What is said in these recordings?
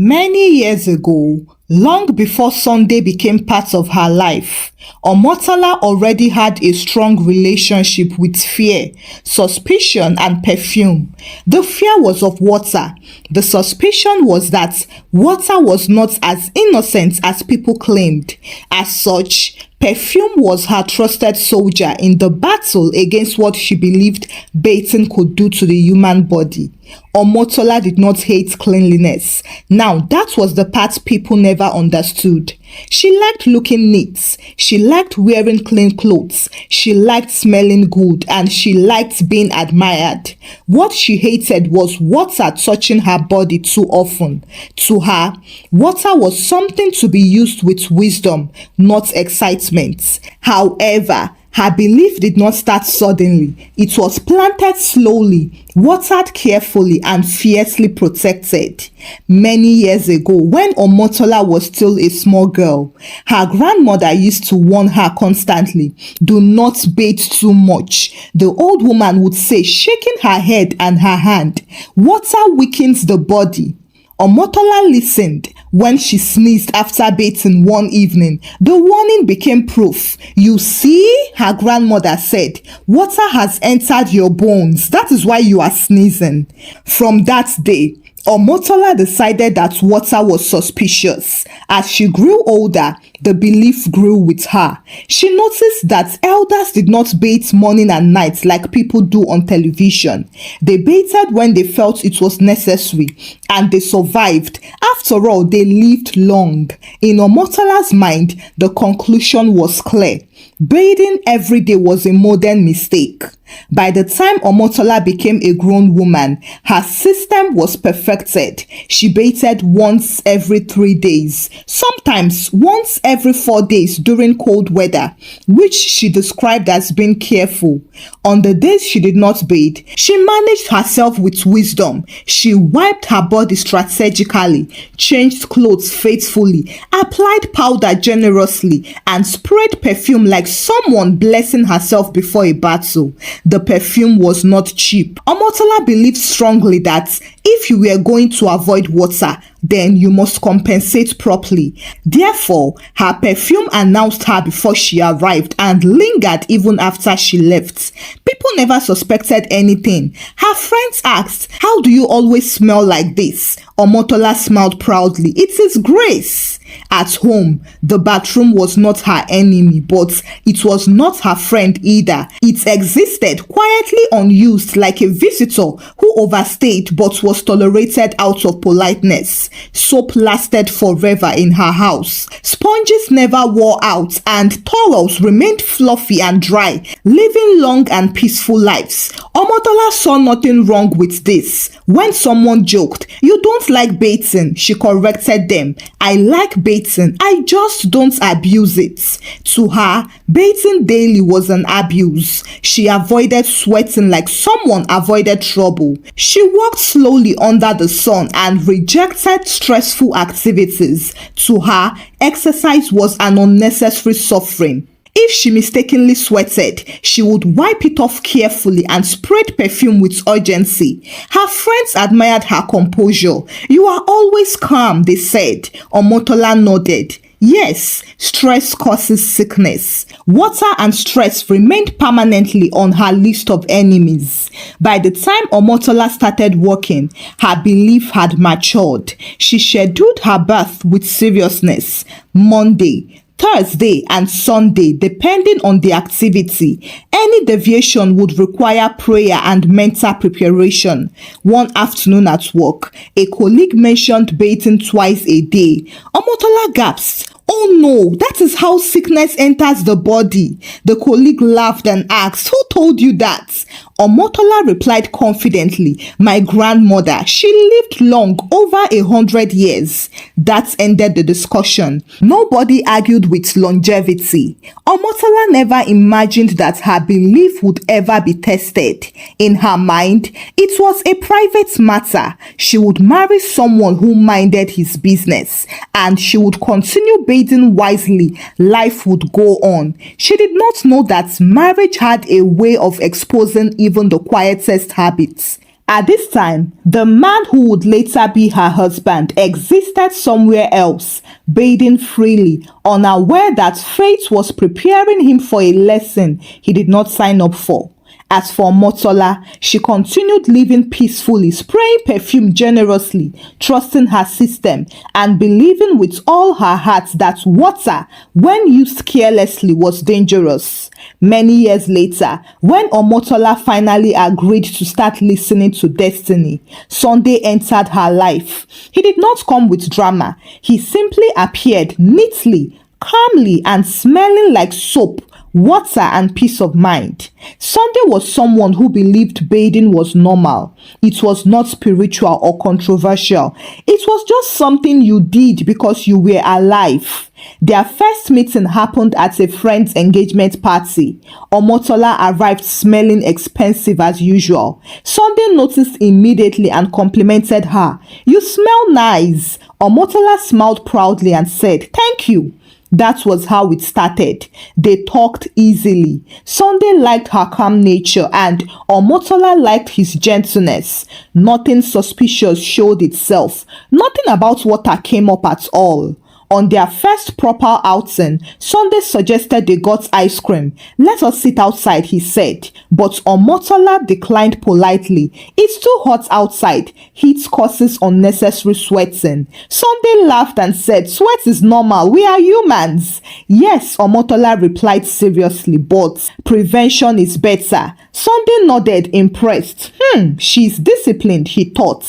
Many years ago, long before Sunday became part of her life, Omotola already had a strong relationship with fear, suspicion, and perfume. The fear was of water. The suspicion was that water was not as innocent as people claimed. As such, perfume was her trusted soldier in the battle against what she believed bathing could do to the human body. Omotola did not hate cleanliness. Now, that was the part people never understood. She liked looking neat. She liked wearing clean clothes. She liked smelling good, and she liked being admired. What she hated was water touching her body too often. To her, water was something to be used with wisdom, not excitement. However, her belief did not start suddenly. It was planted slowly, watered carefully, and fiercely protected. Many years ago, when Omotola was still a small girl, her grandmother used to warn her constantly, "Do not bathe too much." The old woman would say, shaking her head and her hand, "Water weakens the body." Omotola listened. When she sneezed after bathing one evening, the warning became proof. "You see," her grandmother said, "water has entered your bones. That is why you are sneezing." From that day, Omotola decided that water was suspicious. As she grew older, the belief grew with her. She noticed that elders did not bathe morning and night like people do on television. They bathed when they felt it was necessary, and they survived. After all, they lived long. In Omotola's mind, the conclusion was clear. Bathing every day was a modern mistake. By the time Omotola became a grown woman, her system was perfected. She bathed once every 3 days, sometimes once every 4 days during cold weather, which she described as being careful. On the days she did not bathe, she managed herself with wisdom. She wiped her body strategically, changed clothes faithfully, applied powder generously, and sprayed perfume like someone blessing herself before a battle. The perfume was not cheap. Omotola believed strongly that if you were going to avoid water, then you must compensate properly. Therefore, her perfume announced her before she arrived and lingered even after she left. People never suspected anything. Her friends asked, "How do you always smell like this?" Omotola smiled proudly. "It is grace." At home, the bathroom was not her enemy, but it was not her friend either. It existed quietly unused like a visitor who overstayed but was tolerated out of politeness. Soap lasted forever in her house. Sponges never wore out, and towels remained fluffy and dry, living long and peaceful lives. Omotola saw nothing wrong with this. When someone joked, "You don't like bathing," she corrected them. "I like bathing, I just don't abuse it." To her, bathing daily was an abuse. She avoided sweating like someone avoided trouble. She walked slowly under the sun and rejected stressful activities. To her, exercise was an unnecessary suffering. If she mistakenly sweated, she would wipe it off carefully and sprayed perfume with urgency. Her friends admired her composure. "You are always calm," they said. Omotola nodded. Yes, stress causes sickness. Water and stress remained permanently on her list of enemies. By the time Omotola started working, her belief had matured. She scheduled her bath with seriousness. Monday, Thursday, and Sunday, depending on the activity. Any deviation would require prayer and mental preparation. One afternoon at work, a colleague mentioned bathing twice a day. Omotola gasped. "Oh no, that is how sickness enters the body." The colleague laughed and asked, "Who told you that?" Omotola replied confidently, "My grandmother. She lived long, over 100 years." That ended the discussion. Nobody argued with longevity. Omotola never imagined that her belief would ever be tested. In her mind, it was a private matter. She would marry someone who minded his business, and she would continue bathing wisely. Life would go on. She did not know that marriage had a way of exposing even the quietest habits. At this time, the man who would later be her husband existed somewhere else, bathing freely, unaware that fate was preparing him for a lesson he did not sign up for. As for Motola, she continued living peacefully, spraying perfume generously, trusting her system, and believing with all her heart that water, when used carelessly, was dangerous. Many years later, when Omotola finally agreed to start listening to destiny, Sunday entered her life. He did not come with drama. He simply appeared neatly, calmly, and smelling like soap, water, and peace of mind. Sunday was someone who believed bathing was normal. It was not spiritual or controversial. It was just something you did because you were alive. Their first meeting happened at a friend's engagement party. Omotola arrived smelling expensive as usual. Sunday noticed immediately and complimented her. "You smell nice." Omotola smiled proudly and said, "Thank you." That was how it started. They talked easily. Sunday liked her calm nature and Omotola liked his gentleness. Nothing suspicious showed itself. Nothing about water came up at all. On their first proper outing, Sunday suggested they got ice cream. "Let us sit outside," he said. But Omotola declined politely. "It's too hot outside. Heat causes unnecessary sweating." Sunday laughed and said, "Sweat is normal. We are humans." "Yes," Omotola replied seriously, "but prevention is better." Sunday nodded, impressed. She's disciplined, he thought.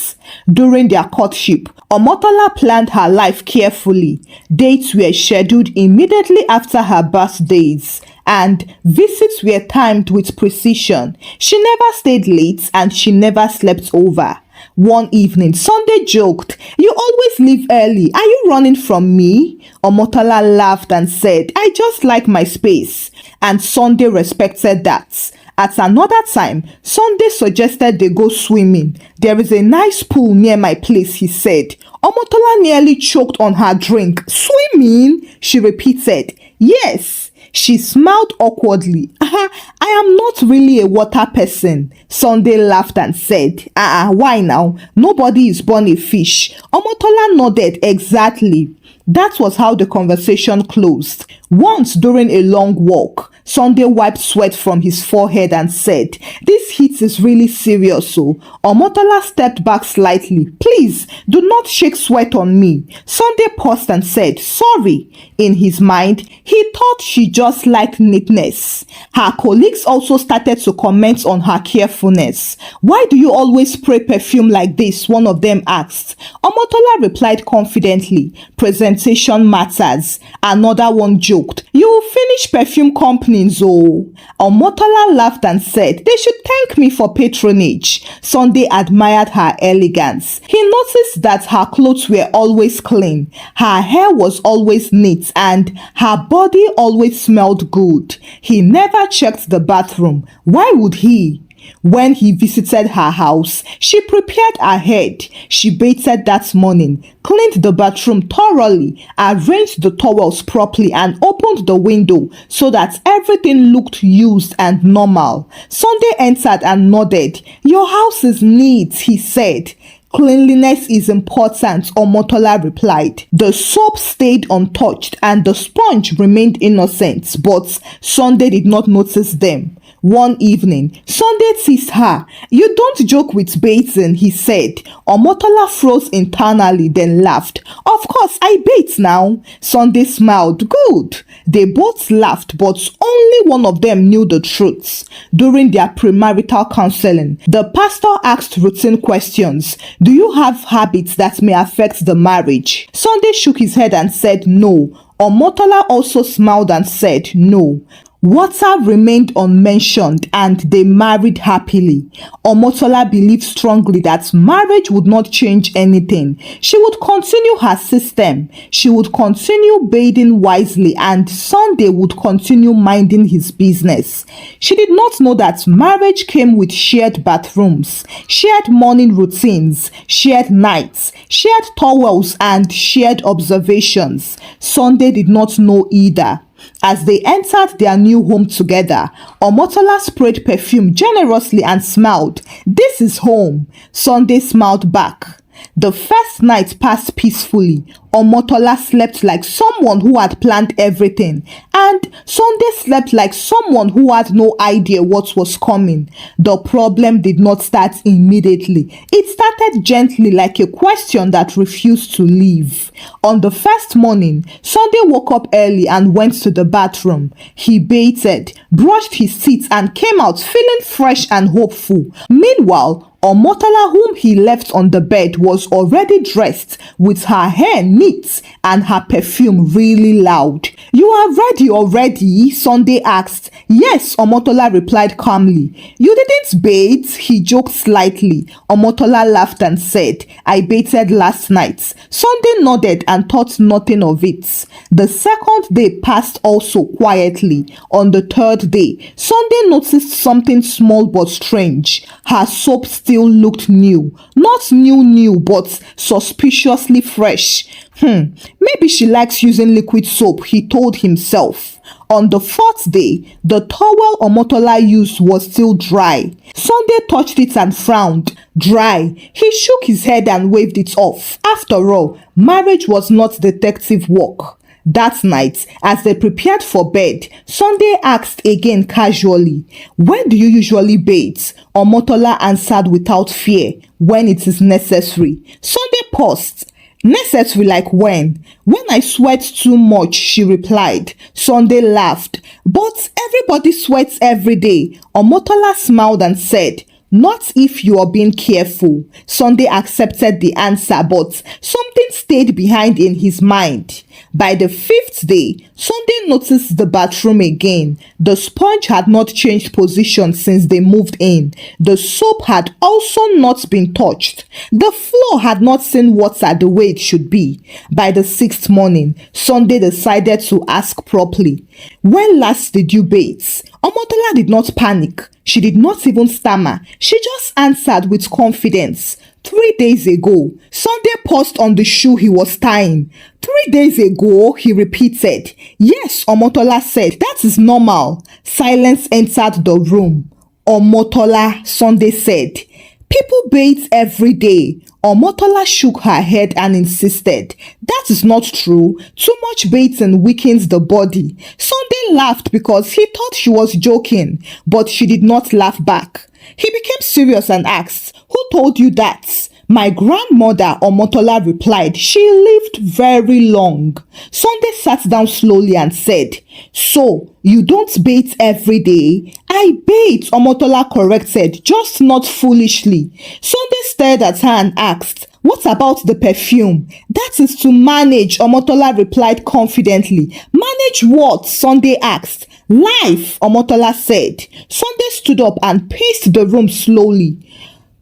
During their courtship, Omotola planned her life carefully. Dates were scheduled immediately after her birthdays, and visits were timed with precision. She never stayed late and she never slept over. One evening, Sunday joked, "You always leave early. Are you running from me?" Omotola laughed and said, "I just like my space." And Sunday respected that. At another time, Sunday suggested they go swimming. "There is a nice pool near my place," he said. Omotola nearly choked on her drink. "Swimming?" she repeated. "Yes." She smiled awkwardly. "I am not really a water person." Sunday laughed and said, "Why now? Nobody is born a fish." Omotola nodded. "Exactly." That was how the conversation closed. Once during a long walk, Sunday wiped sweat from his forehead and said, "This heat is really serious." So Omotola stepped back slightly. "Please, do not shake sweat on me." Sunday paused and said, "Sorry." In his mind, he thought she just liked neatness. Her colleagues also started to comment on her carefulness. "Why do you always spray perfume like this?" one of them asked. Omotola replied confidently, "Presentation matters." Another one joked, "You will finish perfume companies, oh." Omotola laughed and said, "They should thank me for patronage." Sunday admired her elegance. He noticed that her clothes were always clean, her hair was always neat, and her body always smelled good. He never checked the bathroom. Why would he? When he visited her house, she prepared ahead. She bathed that morning, cleaned the bathroom thoroughly, arranged the towels properly, and opened the window so that everything looked used and normal. Sunday entered and nodded. "Your house is neat," he said. "Cleanliness is important," Omotola replied. The soap stayed untouched and the sponge remained innocent, but Sunday did not notice them. One evening, Sunday teased her. "You don't joke with bathing," he said. Omotola froze internally, then laughed. "Of course, I bathe now." Sunday smiled. "Good." They both laughed, but only one of them knew the truth. During their premarital counseling, the pastor asked routine questions. "Do you have habits that may affect the marriage?" Sunday shook his head and said no. Omotola also smiled and said no. Water remained unmentioned and they married happily. Omotola believed strongly that marriage would not change anything. She would continue her system. She would continue bathing wisely and Sunday would continue minding his business. She did not know that marriage came with shared bathrooms, shared morning routines, shared nights, shared towels, and shared observations. Sunday did not know either. As they entered their new home together, Omotola sprayed perfume generously and smiled. "This is home," Sunday smiled back. The first night passed peacefully. Omotola slept like someone who had planned everything, and Sunday slept like someone who had no idea what was coming. The problem did not start immediately. It started gently, like a question that refused to leave. On the first morning, Sunday woke up early and went to the bathroom. He bathed, brushed his teeth, and came out feeling fresh and hopeful. Meanwhile, Omotola, whom he left on the bed, was already dressed with her hair neat and her perfume really loud. "You are ready already?" Sunday asked. "Yes," Omotola replied calmly. "You didn't bathe?" He joked slightly. Omotola laughed and said, "I bathed last night." Sunday nodded and thought nothing of it. The second day passed also quietly. On the third day, Sunday noticed something small but strange. Her soap still looked new. Not new, but suspiciously fresh. Maybe she likes using liquid soap, he told himself. On the fourth day, the towel Omotola used was still dry. Sunday touched it and frowned. Dry. He shook his head and waved it off. After all, marriage was not detective work. That night, as they prepared for bed, Sunday asked again casually, "When do you usually bathe?" Omotola answered without fear, "When it is necessary." Sunday paused. "Necessary like when?" "When I sweat too much," she replied. Sunday laughed. "But everybody sweats every day." Omotola smiled and said, "Not if you are being careful." Sunday accepted the answer, but something stayed behind in his mind. By the fifth day, Sunday noticed the bathroom again. The sponge had not changed position since they moved in. The soap had also not been touched. The floor had not seen water the way it should be. By the sixth morning, Sunday decided to ask properly, "When last did you bathe?" Omotola did not panic. She did not even stammer. She just answered with confidence, 3 days ago." Sunday paused on the shoe he was tying. 3 days ago, he repeated. "Yes," Omotola said, "that is normal." Silence entered the room. "Omotola," Sunday said, "people bathe every day." Omotola shook her head and insisted, "That is not true. Too much bathing weakens the body." Sunday laughed because he thought she was joking, but she did not laugh back. He became serious and asked, "Who told you that?" "My grandmother," Omotola replied. "She lived very long." Sunday sat down slowly and said, "So, you don't bathe every day?" "I bathe," Omotola corrected, just not foolishly. Sunday stared at her and asked, "What about the perfume?" "That is to manage," Omotola replied confidently. "Manage what?" Sunday asked. "Life," Omotola said. Sunday stood up and paced the room slowly.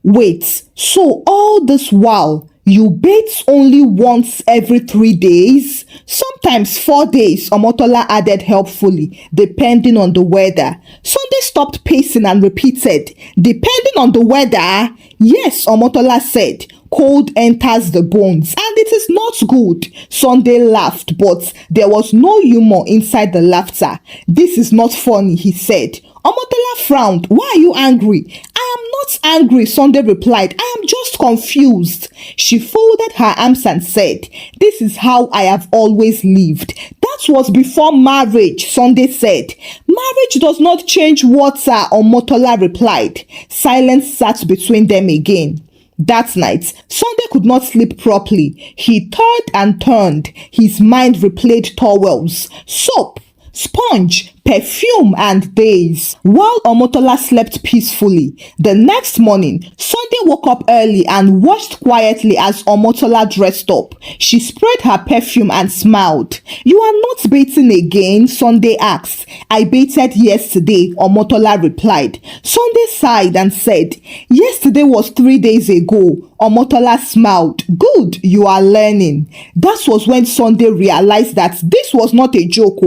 "Wait, so all this while, you bathe only once every 3 days?" "Sometimes 4 days," Omotola added helpfully, "depending on the weather." Sunday stopped pacing and repeated, "Depending on the weather?" "Yes," Omotola said. "Cold enters the bones, and it is not good." Sunday laughed, but there was no humor inside the laughter. "This is not funny," he said. Omotola frowned. "Why are you angry?" "I am not angry," Sunday replied. "I am just confused." She folded her arms and said, "This is how I have always lived." "That was before marriage," Sunday said. "Marriage does not change water," Omotola replied. Silence sat between them again. That night, Sunday could not sleep properly. He turned and turned. His mind replayed towels, soap, sponge, perfume, and days. While Omotola slept peacefully, the next morning, Sunday woke up early and watched quietly as Omotola dressed up. She sprayed her perfume and smiled. "You are not bathing again?" Sunday asked. "I bathed yesterday," Omotola replied. Sunday sighed and said, "Yesterday was 3 days ago." Omotola smiled. "Good, you are learning." That was when Sunday realized that this was not a joke.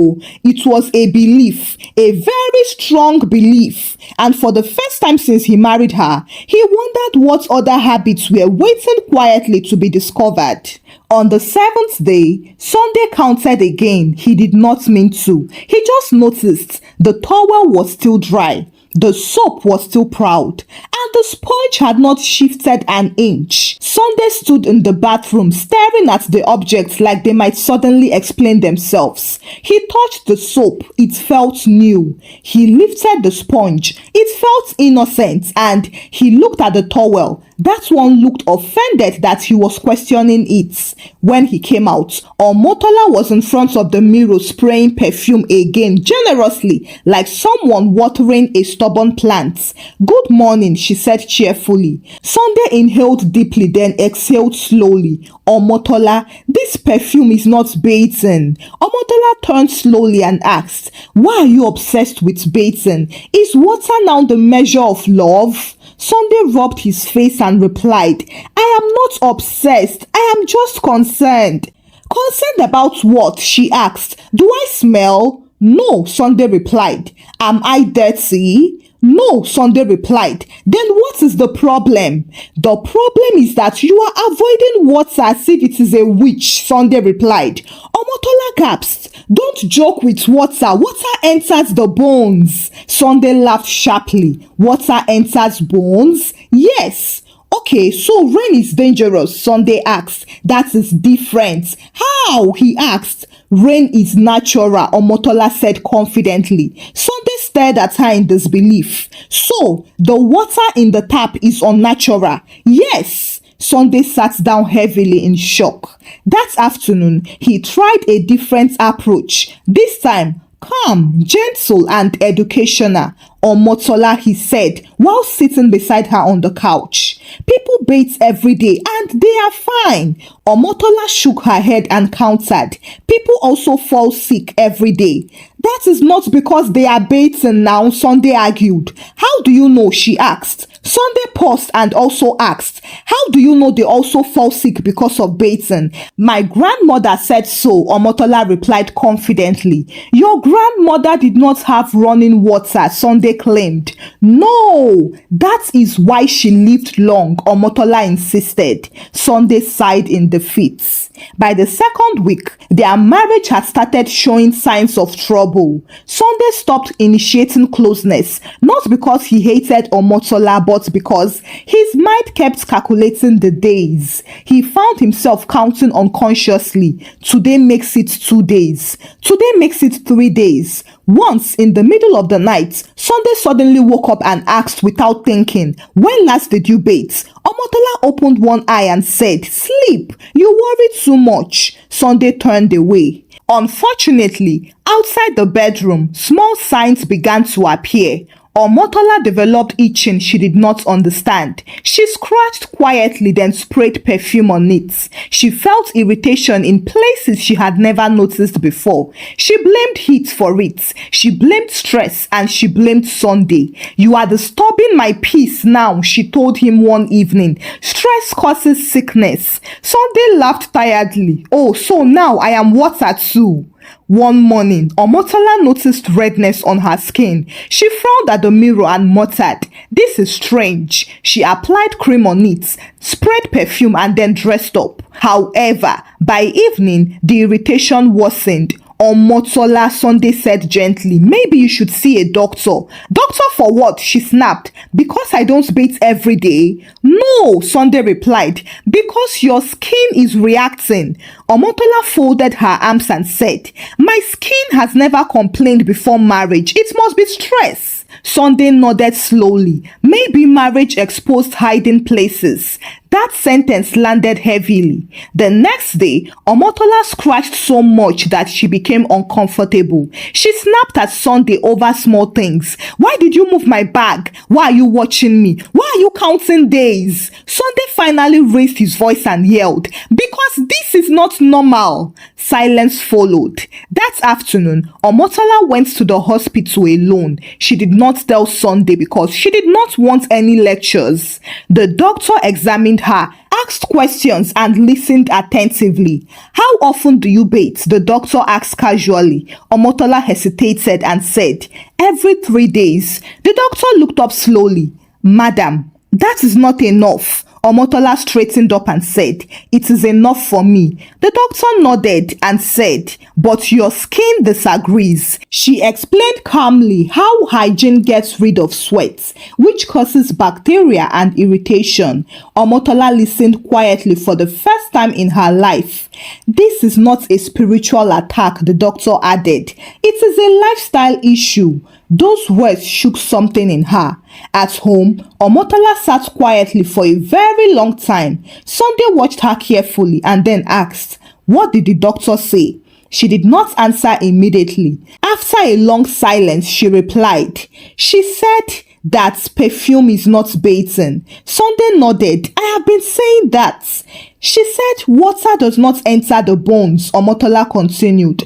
It was a belief. A very strong belief. And for the first time since he married her, he wondered what other habits were waiting quietly to be discovered. On the seventh day, Sunday counted again. He did not mean to. He just noticed the towel was still dry. The soap was still proud, and the sponge had not shifted an inch. Sunday stood in the bathroom, staring at the objects like they might suddenly explain themselves. He touched the soap. It felt new. He lifted the sponge. It felt innocent, and he looked at the towel. That one looked offended that he was questioning it. When he came out, Omotola was in front of the mirror spraying perfume again generously, like someone watering a stubborn plant. "Good morning," she said cheerfully. Sunday inhaled deeply, then exhaled slowly. "Omotola, this perfume is not bathing." Omotola turned slowly and asked, "Why are you obsessed with bathing? Is water now the measure of love?" Sunday rubbed his face and replied, "I am not obsessed. I am just concerned." "Concerned about what?" she asked. "Do I smell?" "No," Sunday replied. "Am I dirty?" "No," Sunday replied. "Then what is the problem?" "The problem is that you are avoiding water as if it is a witch," Sunday replied. Omotola gasped. "Don't joke with water. Water enters the bones." Sunday laughed sharply. "Water enters bones?" "Yes." "Okay, so rain is dangerous," Sunday asked. "That is different." "How?" he asked. "Rain is natural," Omotola said confidently. Sunday stared at her in disbelief. "So, the water in the tap is unnatural?" "Yes." Sunday sat down heavily in shock. That afternoon, he tried a different approach. This time, calm, gentle, and educational. "Omotola," he said, while sitting beside her on the couch. "People bathe every day and they are fine." Omotola shook her head and countered, "People also fall sick every day." "That is not because they are bathing now," Sunday argued. "How do you know?" she asked. Sunday paused and also asked, "How do you know they also fall sick because of bathing?" "My grandmother said so," Omotola replied confidently. "Your grandmother did not have running water," Sunday claimed. "No, that is why she lived long," Omotola insisted. Sunday sighed in defeat. By the second week, their marriage had started showing signs of trouble. Sunday stopped initiating closeness, not because he hated Omotola, but because his mind kept calculating the days. He found himself counting unconsciously. Today makes it 2 days. Today makes it 3 days. Once, in the middle of the night, Sunday suddenly woke up and asked without thinking, "When last did you bathe?" Omotola opened one eye and said, "Sleep. You worry too much." Sunday turned away. Unfortunately, outside the bedroom, small signs began to appear. Omotola developed itching she did not understand. She scratched quietly, then sprayed perfume on it. She felt irritation in places she had never noticed before. She blamed heat for it. She blamed stress, and she blamed Sunday. "You are disturbing my peace now," she told him one evening. "Stress causes sickness." Sunday laughed tiredly. "Oh, so now I am water too." One morning, Omotola noticed redness on her skin. She frowned at the mirror and muttered, "This is strange." She applied cream on it, sprayed perfume, and then dressed up. However, by evening, the irritation worsened. "Omotola," Sunday said gently, "maybe you should see a doctor." "Doctor for what?" she snapped. "Because I don't bathe every day." "No," Sunday replied, "because your skin is reacting." Omotola folded her arms and said, "My skin has never complained before marriage. It must be stress." Sunday nodded slowly. Maybe marriage exposed hiding places. That sentence landed heavily. The next day, Omotola scratched so much that she became uncomfortable. She snapped at Sunday over small things. "Why did you move my bag? Why are you watching me? Why are you counting days?" Sunday finally raised his voice and yelled, "Because this is not normal." Silence followed. That afternoon, Omotola went to the hospital alone. She did not tell Sunday because she did not want any lectures. The doctor examined her, asked questions, and listened attentively. "How often do you bathe?" the doctor asked casually. Omotola hesitated and said, "Every 3 days." The doctor looked up slowly. "Madam, that is not enough." Omotola straightened up and said, "It is enough for me." The doctor nodded and said, "But your skin disagrees." She explained calmly how hygiene gets rid of sweat, which causes bacteria and irritation. Omotola listened quietly for the first time in her life. "This is not a spiritual attack," the doctor added. "It is a lifestyle issue." Those words shook something in her. At home, Omotola sat quietly for a very long time. Sunday watched her carefully and then asked, "What did the doctor say?" She did not answer immediately. After a long silence, she replied, "She said that perfume is not bathing." Sunday nodded. "I have been saying that." She said water does not enter the bones, Omotola continued.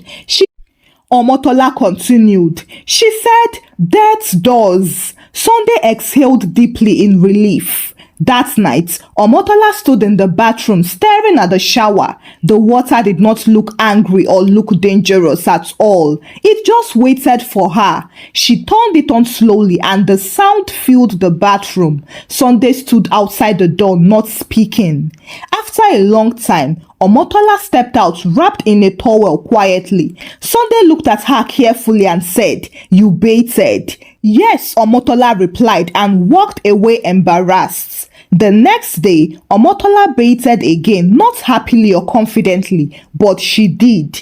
She said, "Dirt does." Sunday exhaled deeply in relief. That night, Omotola stood in the bathroom staring at the shower. The water did not look angry or look dangerous at all. It just waited for her. She turned it on slowly and the sound filled the bathroom. Sunday stood outside the door, not speaking. After a long time, Omotola stepped out wrapped in a towel quietly. Sunday looked at her carefully and said, "You bathed." "Yes," Omotola replied and walked away embarrassed. The next day, Omotola bathed again, not happily or confidently, but she did.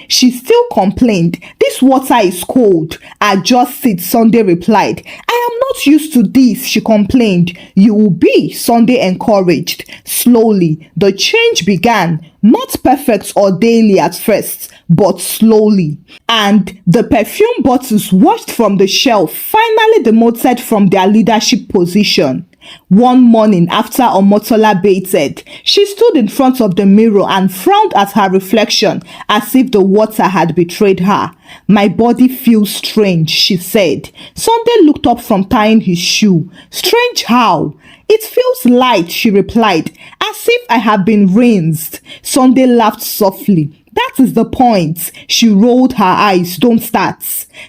She still complained. "This water is cold." "Adjust it," Sunday replied. "I am not used to this," she complained. "You will be," Sunday encouraged. Slowly, the change began. Not perfect or daily at first, but slowly. And the perfume bottles washed from the shelf finally demoted from their leadership position. One morning after Omotola bathed, she stood in front of the mirror and frowned at her reflection as if the water had betrayed her. "My body feels strange," she said. Sunday looked up from tying his shoe. "Strange how?" "It feels light," she replied, "as if I have been rinsed." Sunday laughed softly. "That is the point." She rolled her eyes. "Don't start."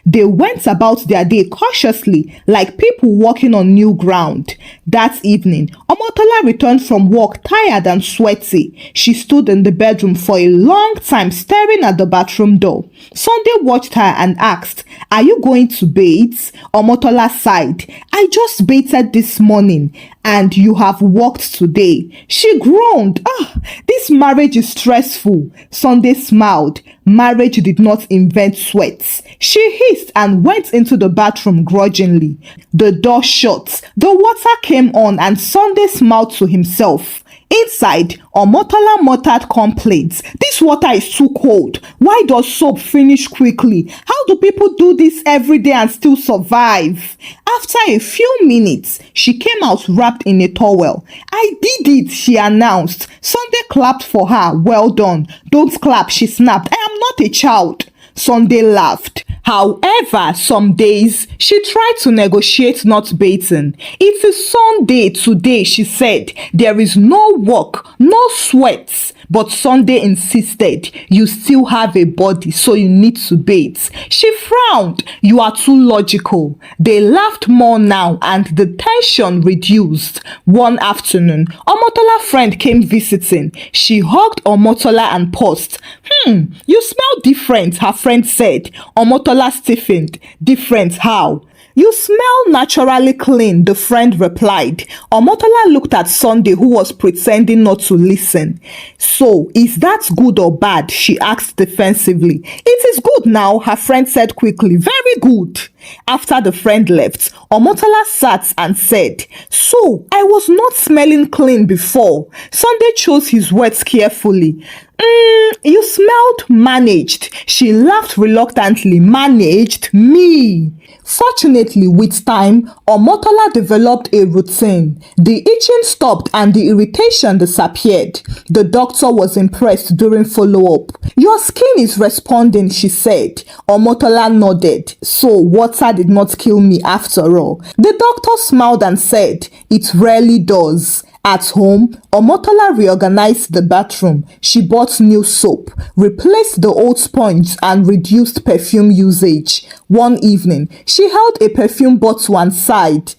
They went about their day cautiously, like people walking on new ground. That evening, Omotola returned from work tired and sweaty. She stood in the bedroom for a long time staring at the bathroom door. Sunday watched her and asked, "Are you going to bathe?" Omotola sighed. "I just bathed this morning." "And you have worked today." She groaned. This marriage is stressful." Sunday smiled. Marriage did not invent sweats. She hissed and went into the bathroom grudgingly. The door shut. The water came on and Sunday smiled to himself. Inside, Omotola muttered complaints. "This water is too cold. Why does soap finish quickly? How do people do this every day and still survive?" After a few minutes, she came out wrapped in a towel. "I did it," she announced. Sunday clapped for her. "Well done." "Don't clap," she snapped. "I am not a child." Sunday laughed. However, some days she tried to negotiate not bathing. "It is Sunday today," she said. "There is no work, no sweats." But Sunday insisted, "You still have a body, so you need to bathe." She frowned. "You are too logical." They laughed more now and the tension reduced. One afternoon, Omotola's friend came visiting. She hugged Omotola and paused. You smell different," her friend said. Omotola stiffened. "Different how?" "You smell naturally clean," the friend replied. Omotola looked at Sunday, who was pretending not to listen. "So, is that good or bad?" she asked defensively. "It is good now," her friend said quickly. "Very good." After the friend left, Omotola sat and said, "So, I was not smelling clean before." Sunday chose his words carefully. You smelled managed." She laughed reluctantly. "Managed? Me?" Fortunately, with time, Omotola developed a routine. The itching stopped and the irritation disappeared. The doctor was impressed during follow-up. "Your skin is responding," she said. Omotola nodded. "So water did not kill me after all." The doctor smiled and said, "It rarely does." At home, Omotola reorganized the bathroom. She bought new soap, replaced the old sponge, and reduced perfume usage. One evening, she held a perfume bottle and sighed.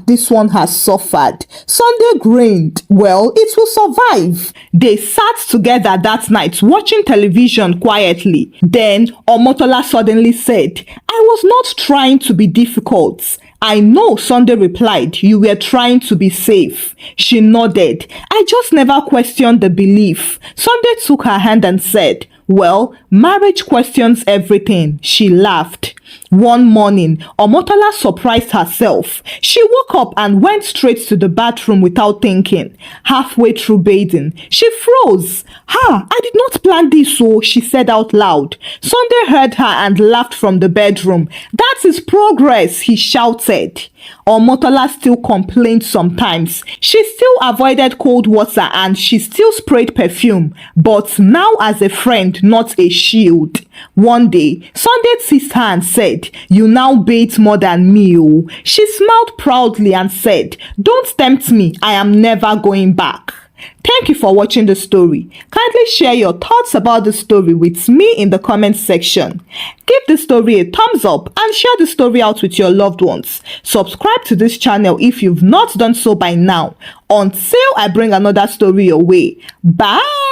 This one has suffered. Sunday grinned. Well, it will survive. They sat together that night watching television quietly. Then Omotola suddenly said, "I was not trying to be difficult." "I know," Sunday replied. "You were trying to be safe." She nodded. "I just never questioned the belief." Sunday took her hand and said, "Well, marriage questions everything." She laughed. One morning, Omotola surprised herself. She woke up and went straight to the bathroom without thinking. Halfway through bathing, she froze. "I did not plan this," so she said out loud. Sunday heard her and laughed from the bedroom. "That is progress," he shouted. Omotola still complained sometimes. She still avoided cold water and she still sprayed perfume, but now as a friend, not a shield. One day, Sunday teased her and said, "You now bathe more than me." Oh. She smiled proudly and said, "Don't tempt me, I am never going back." Thank you for watching the story. Kindly share your thoughts about the story with me in the comment section. Give the story a thumbs up and share the story out with your loved ones. Subscribe to this channel if you've not done so by now. Until I bring another story your way. Bye!